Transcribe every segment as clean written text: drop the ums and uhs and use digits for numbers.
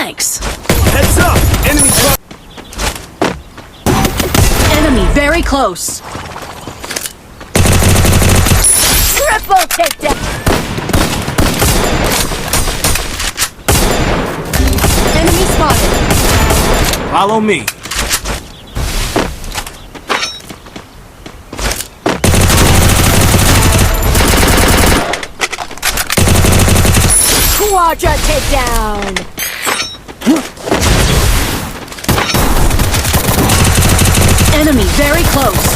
Thanks. Heads up! Enemy Enemy very close. Triple takedown! Enemy spotted. Follow me. Quadra takedown! Enemy very close.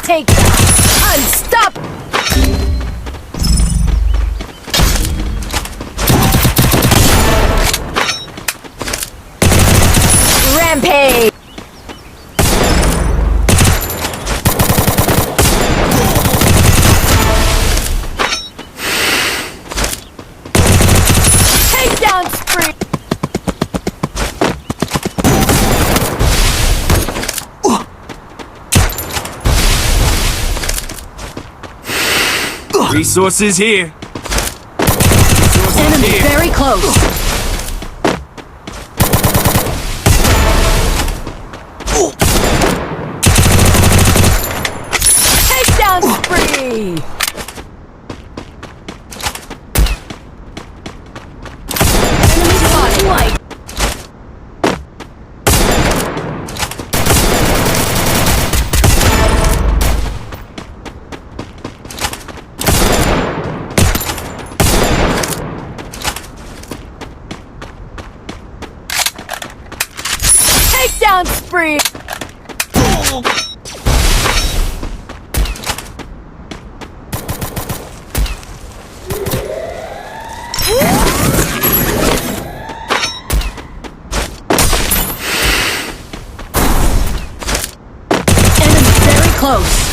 Takedown! Unstop! Rampage! Takedown spree! Resources here. Enemy very close. Takedown spree! Enemy spotted. White. Takedown spree! Enemy very close.